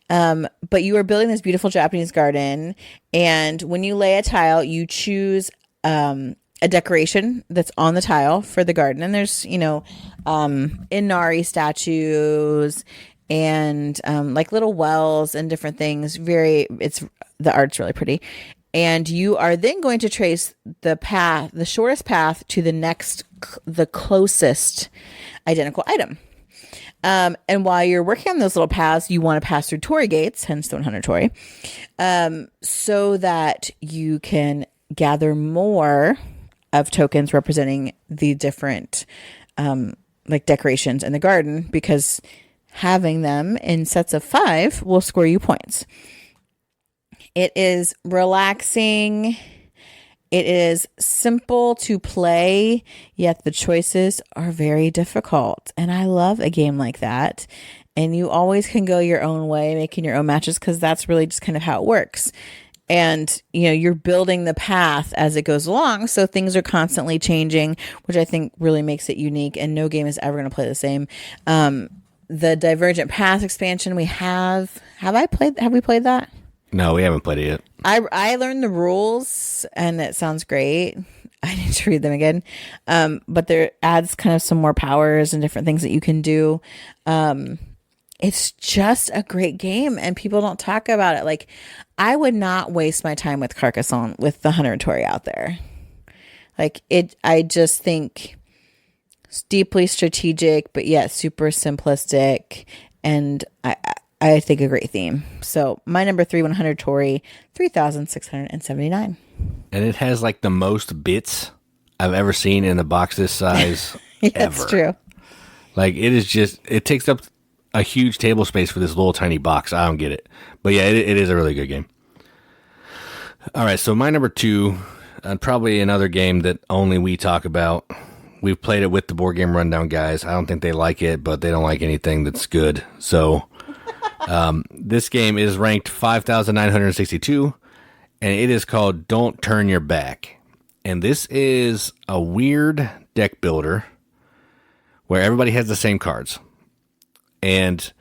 But you are building this beautiful Japanese garden. And when you lay a tile, you choose a decoration that's on the tile for the garden. And there's, Inari statues and like little wells and different things. The art's really pretty. And you are then going to trace the shortest path to the closest identical item. And while you're working on those little paths, you want to pass through Torii gates, hence the 100 Torii, so that you can gather more of tokens representing the different decorations in the garden, because having them in sets of 5 will score you points. It is relaxing. It is simple to play, yet the choices are very difficult. And I love a game like that. And you always can go your own way, making your own matches, because that's really just kind of how it works. And, you're building the path as it goes along. So things are constantly changing, which I think really makes it unique. And no game is ever going to play the same. The Divergent Path expansion have we played that? No, we haven't played it yet. I learned the rules and it sounds great. I need to read them again. But there adds kind of some more powers and different things that you can do. it's just a great game and people don't talk about it. Like, I would not waste my time with Carcassonne with the Hunter and Torii out there. Like, I just think it's deeply strategic, but yet super simplistic. And I think a great theme. So my number 3, 100 Torii, 3,679. And it has like the most bits I've ever seen in a box this size. Yeah, ever. that's true. Like, it takes up a huge table space for this little tiny box. I don't get it. But yeah, it is a really good game. All right, so my number 2, probably another game that only we talk about. We've played it with the Board Game Rundown guys. I don't think they like it, but they don't like anything that's good. So this game is ranked 5,962, and it is called Don't Turn Your Back. And this is a weird deck builder where everybody has the same cards. And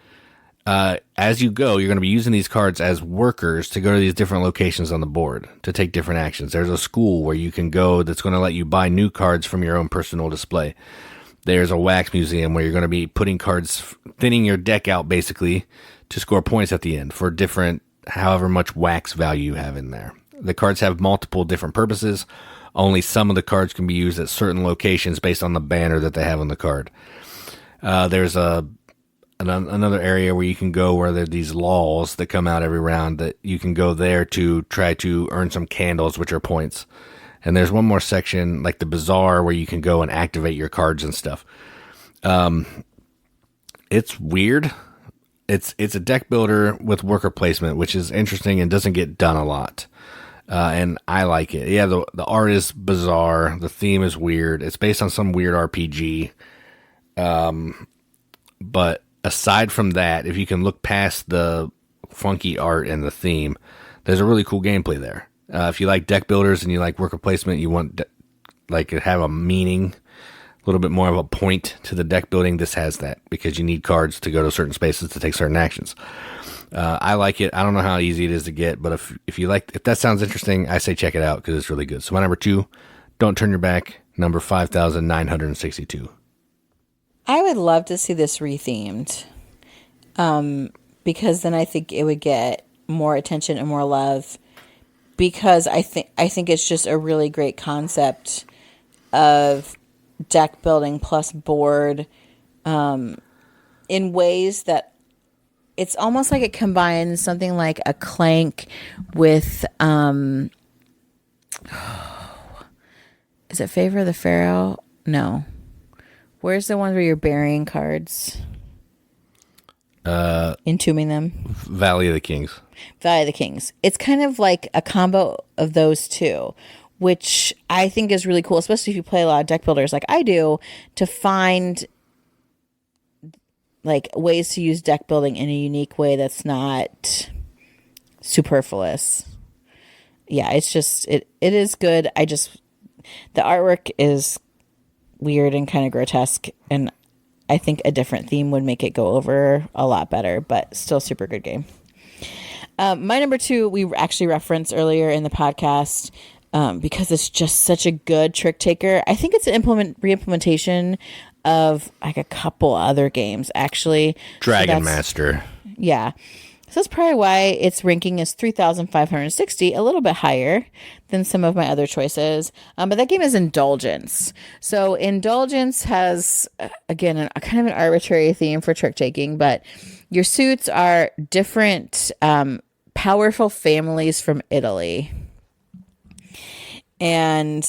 as you go, you're going to be using these cards as workers to go to these different locations on the board to take different actions. There's a school where you can go that's going to let you buy new cards from your own personal display. There's a wax museum where you're going to be putting cards, thinning your deck out basically to score points at the end for different, however much wax value you have in there. The cards have multiple different purposes. Only some of the cards can be used at certain locations based on the banner that they have on the card. There's another area where you can go where there are these laws that come out every round that you can go there to try to earn some candles, which are points. And there's one more section, like the bazaar, where you can go and activate your cards and stuff. It's weird. It's a deck builder with worker placement, which is interesting and doesn't get done a lot. And I like it. Yeah, the art is bizarre. The theme is weird. It's based on some weird RPG. But aside from that, if you can look past the funky art and the theme, there's a really cool gameplay there. If you like deck builders and you like worker placement, you want like to have a meaning, a little bit more of a point to the deck building. This has that because you need cards to go to certain spaces to take certain actions. I like it. I don't know how easy it is to get, but if that sounds interesting, I say check it out because it's really good. So my number 2, Don't Turn Your Back, number 5,962. I would love to see this rethemed, because then I think it would get more attention and more love. Because I think it's just a really great concept of deck building plus board, in ways that it's almost like it combines something like a Clank with, is it Favor of the Pharaoh? No. Where's the one where you're burying cards? Entombing them? Valley of the Kings. Valley of the Kings. It's kind of like a combo of those two, which I think is really cool, especially if you play a lot of deck builders like I do, to find like ways to use deck building in a unique way that's not superfluous. Yeah, it's just, it is good. The artwork is weird and kind of grotesque, and I think a different theme would make it go over a lot better, but still super good game. My number 2, we actually referenced earlier in the podcast, because it's just such a good trick taker. I think it's an re-implementation of like a couple other games, actually. Dragon Master. Yeah. So that's probably why its ranking is 3,560, a little bit higher than some of my other choices. But that game is Indulgence. So Indulgence has, again, a kind of an arbitrary theme for trick taking, but your suits are different, powerful families from Italy. And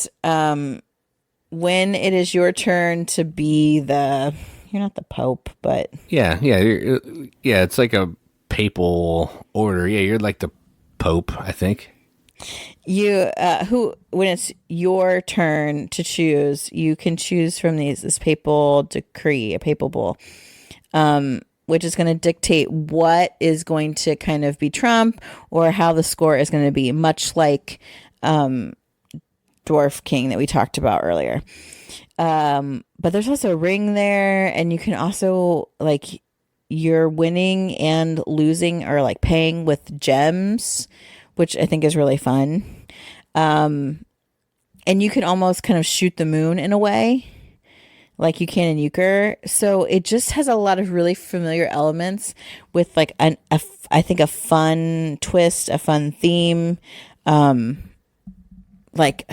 when it is your turn to be you're not the Pope, but yeah, it's like a papal order. Yeah, you're like the Pope, I think. When it's your turn to choose, you can choose from this papal decree, a papal bull, which is going to dictate what is going to kind of be Trump or how the score is going to be, much like Dwarf King that we talked about earlier. But there's also a ring there, and you can also, like, you're winning and losing or like paying with gems, which I think is really fun. And you can almost kind of shoot the moon in a way. like you can in euchre. So it just has a lot of really familiar elements with like I think a fun twist, a fun theme. Like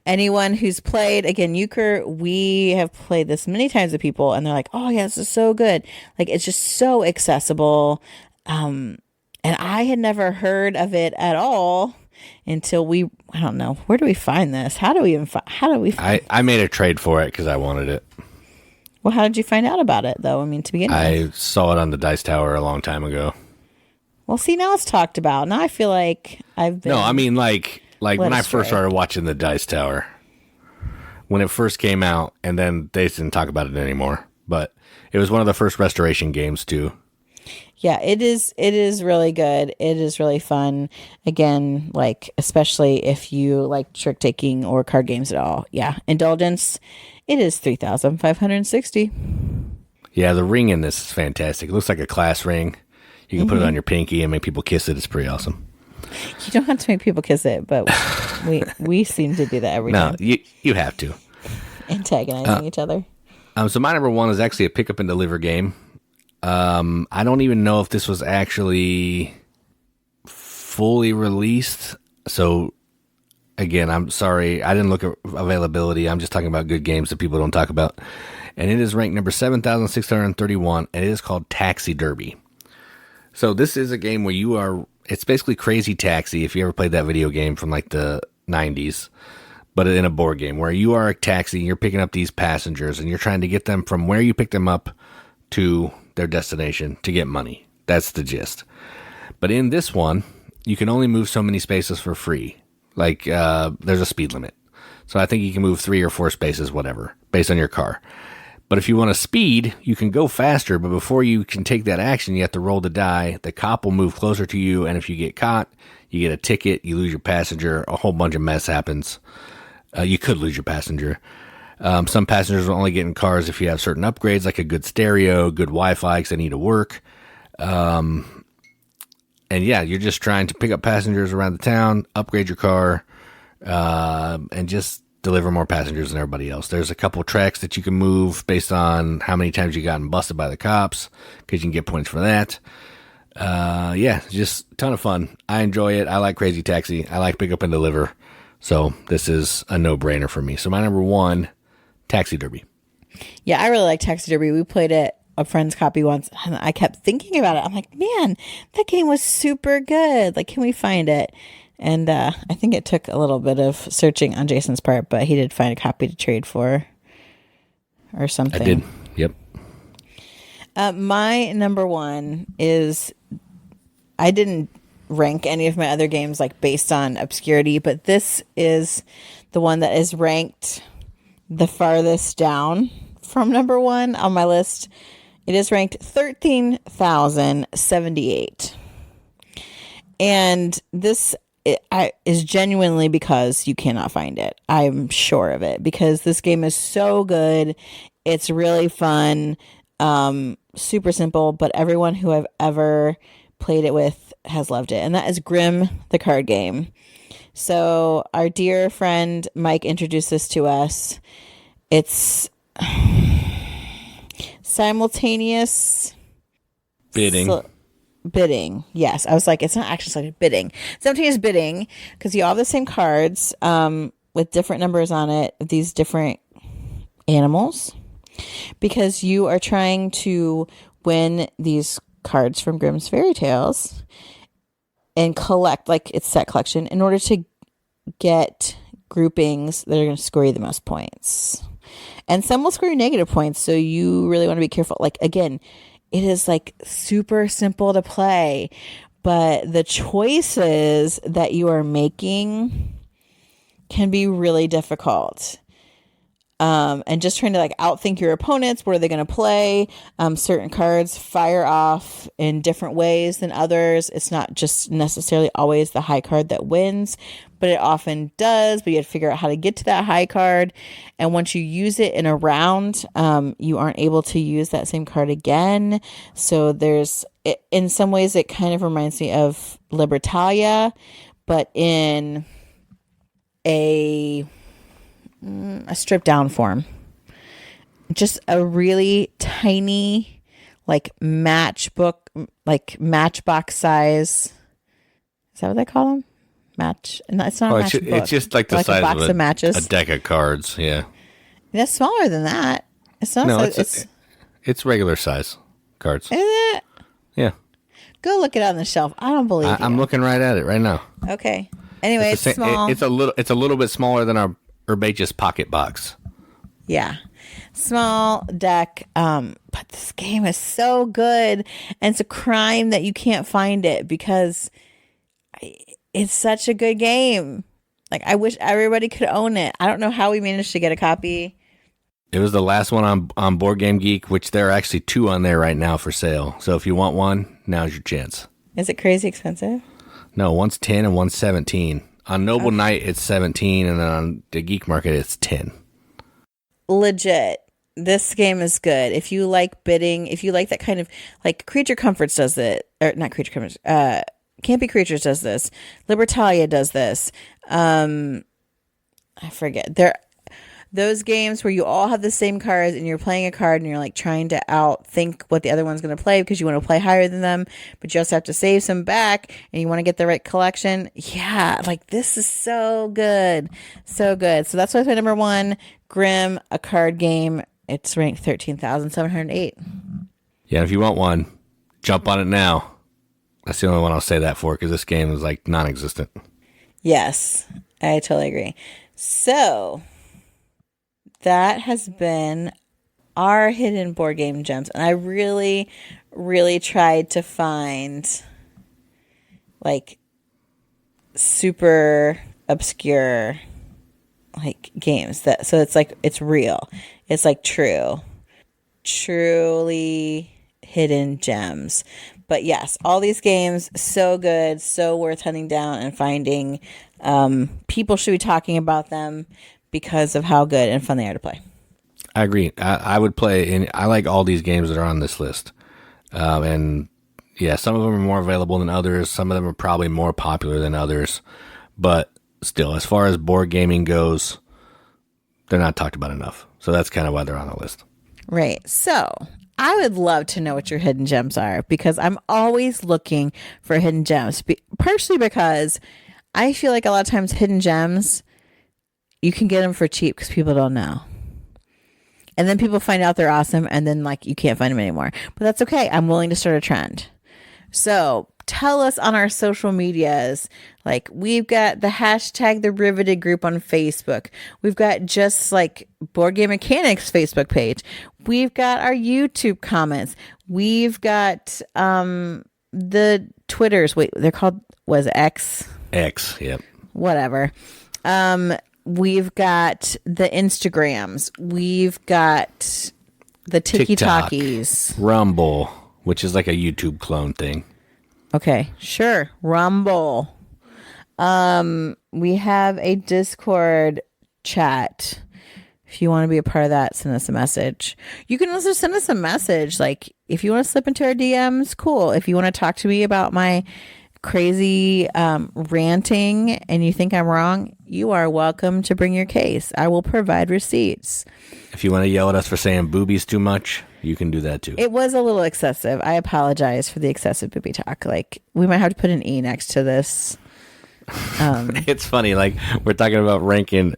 anyone who's played again euchre, we have played this many times with people and they're like, oh yeah, this is so good. Like it's just so accessible. And I had never heard of it at all until I don't know, where do we find this? How do we I made a trade for it because I wanted it. Well, how did you find out about it though? I mean, to begin with. I saw it on the Dice Tower a long time ago. Well, see, now it's talked about. Now I feel like I've been. No, I mean like when I first started watching the Dice Tower, when it first came out, and then they didn't talk about it anymore. But it was one of the first restoration games too. Yeah, it is. It is really good. It is really fun. Again, like especially if you like trick taking or card games at all. Yeah, Indulgence. It is 3,560. Yeah, the ring in this is fantastic. It looks like a class ring. You can put it on your pinky and make people kiss it. It's pretty awesome. You don't have to make people kiss it, but we seem to do that every time. No, you have to. Antagonizing each other. So my number one is actually a pick up and deliver game. I don't even know if this was actually fully released. So again, I'm sorry. I didn't look at availability. I'm just talking about good games that people don't talk about. And it is ranked number 7,631, and it is called Taxi Derby. So this is a game where it's basically Crazy Taxi, if you ever played that video game from like the 90s, but in a board game where you are a taxi, you're picking up these passengers and you're trying to get them from where you picked them up to their destination to get money. That's the gist. But in this one, you can only move so many spaces for free. Like, there's a speed limit. So I think you can move 3 or 4 spaces, whatever, based on your car. But if you want to speed, you can go faster, but before you can take that action, you have to roll the die. The cop will move closer to you, and if you get caught, you get a ticket, you lose your passenger, a whole bunch of mess happens. You could lose your passenger. Some passengers will only get in cars if you have certain upgrades, like a good stereo, good Wi-Fi, because they need to work. And yeah, you're just trying to pick up passengers around the town, upgrade your car, and just deliver more passengers than everybody else. There's a couple tracks that you can move based on how many times you gotten busted by the cops, because you can get points for that. Yeah, just a ton of fun. I enjoy it. I like Crazy Taxi. I like pick up and deliver. So this is a no-brainer for me. So my number one, Taxi Derby. Yeah, I really like Taxi Derby. We played it, a friend's copy once, and I kept thinking about it. I'm like, man, that game was super good. Like, can we find it? And I think it took a little bit of searching on Jason's part, but he did find a copy to trade for or something. I did. Yep. My number one is, I didn't rank any of my other games like based on obscurity, but this is the one that is ranked the farthest down from number one on my list. It is ranked 13,078. And this is genuinely because you cannot find it. I'm sure of it, because this game is so good. It's really fun, super simple, but everyone who I've ever played it with has loved it. And that is Grimm, the card game. So our dear friend Mike introduced this to us. It's simultaneous bidding. Bidding. Yes. I was like, it's not actually like bidding. Simultaneous bidding, because you all have the same cards with different numbers on it, these different animals, because you are trying to win these cards from Grimm's Fairy Tales and collect, like it's set collection, in order to get groupings that are going to score you the most points. And some will score you negative points, so you really want to be careful. Like, again, it is like super simple to play, but the choices that you are making can be really difficult. And just trying to like outthink your opponents. What are they going to play? Certain cards fire off in different ways than others. It's not just necessarily always the high card that wins, but it often does. But you have to figure out how to get to that high card. And once you use it in a round, you aren't able to use that same card again. So in some ways, it kind of reminds me of Libertalia, but in a stripped down form. just a really tiny, like matchbox size. Is that what they call them? Match? No, it's not a matchbook. It's just like the like size a box of of matches. a deck of cards. Yeah. It's smaller than that. It's not. No, So it's regular size cards. Is it? Yeah. Go look it on the shelf. I don't believe you. I'm looking right at it right now. Okay. Anyway, it's small. It's a little bit smaller than our Herbaceous pocket box. Yeah. Small deck. But this game is so good. And it's a crime that you can't find it because it's such a good game. Like, I wish everybody could own it. I don't know how we managed to get a copy. It was the last one on Board Game Geek, which there are actually 2 on there right now for sale. So if you want one, now's your chance. Is it crazy expensive? No, one's 10 and one's 17. On Noble Knight, it's 17, and then on the Geek Market, it's 10. Legit. This game is good. If you like bidding, if you like that kind of, like, Creature Comforts does it, or not Creature Comforts, Campy Creatures does this. Libertalia does this. I forget. Those games where you all have the same cards and you're playing a card and you're like trying to outthink what the other one's going to play because you want to play higher than them, but you also have to save some back and you want to get the right collection. Yeah, like this is so good. So good. So that's why it's my number 1, Grimm, a card game. It's ranked 13,708. Yeah, if you want one, jump on it now. That's the only one I'll say that for because this game is like non-existent. Yes, I totally agree. So that has been our hidden board game gems. And I really, really tried to find like super obscure like games that, so it's like, it's real. It's like truly hidden gems. But yes, all these games, so good, so worth hunting down and finding. People should be talking about them because of how good and fun they are to play. I agree. I would play, and I like all these games that are on this list. And yeah, some of them are more available than others. Some of them are probably more popular than others. But still, as far as board gaming goes, they're not talked about enough. So that's kind of why they're on the list. Right. So I would love to know what your hidden gems are because I'm always looking for hidden gems. Partially because I feel like a lot of times hidden gems, you can get them for cheap because people don't know. And then people find out they're awesome and then like you can't find them anymore. But that's okay. I'm willing to start a trend. So tell us on our social medias. Like we've got the hashtag The Riveted group on Facebook. We've got just like Board Game Mechanics Facebook page. We've got our YouTube comments. We've got the Twitters. Wait, they're called, was it X? X, yep. Whatever. We've got the Instagrams. We've got the TikTokies. Rumble, which is like a YouTube clone thing. Okay, sure. Rumble. We have a Discord chat. If you want to be a part of that, send us a message. You can also send us a message. Like, if you want to slip into our DMs, cool. If you want to talk to me about my crazy ranting and you think I'm wrong, you are welcome to bring your case. I will provide receipts. If you want to yell at us for saying boobies too much, you can do that too. It was a little excessive. I apologize for the excessive booby talk. Like, we might have to put an E next to this. It's funny, like we're talking about rating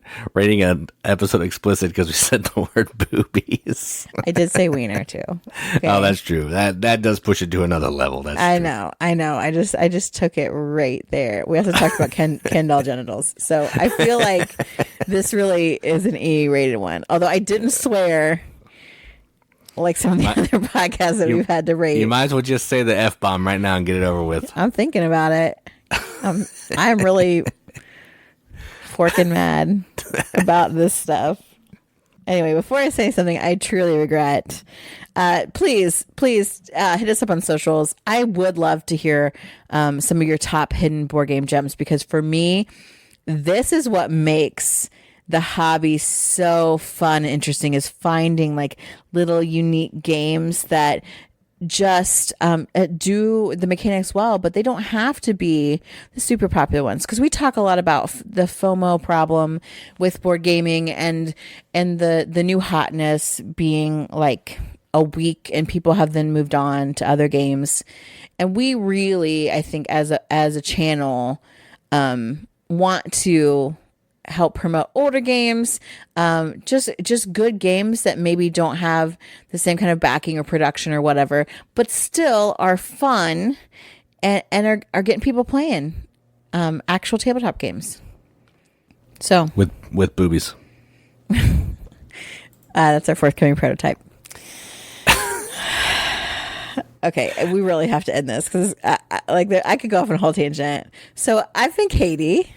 an episode explicit because we said the word boobies. I did say wiener too. Okay? Oh, that's true. That does push it to another level. That's I true. know. I just took it right there. We have to talk about Ken doll genitals. So I feel like this really is an E rated one. Although I didn't swear like some of the other podcasts that we've had to rate. You might as well just say the F-bomb right now and get it over with. I'm thinking about it. I'm really forking mad about this stuff. Anyway, before I say something I truly regret, please hit us up on socials. I would love to hear some of your top hidden board game gems because for me, this is what makes the hobby so fun and interesting is finding like little unique games that just do the mechanics well, but they don't have to be the super popular ones. Because we talk a lot about the FOMO problem with board gaming and the new hotness being like a week, and people have then moved on to other games. And we really, I think, as a channel, want to help promote older games, just good games that maybe don't have the same kind of backing or production or whatever, but still are fun and are getting people playing actual tabletop games. So with boobies. That's our forthcoming prototype. Okay, we really have to end this because I could go off on a whole tangent. So I've been Katie.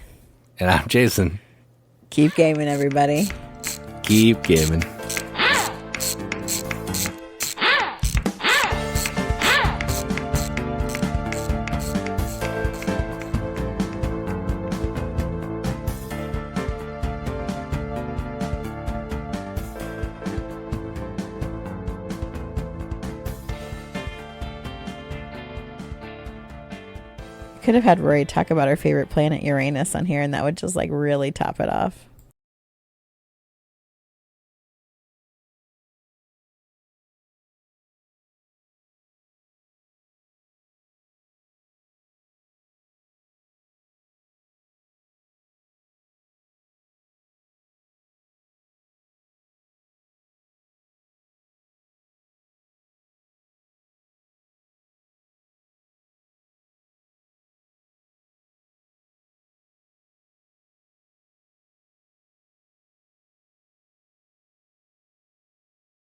And I'm Jason. Keep gaming, everybody. Keep gaming. Could have had Rory talk about our favorite planet, Uranus, on here, and that would just like really top it off.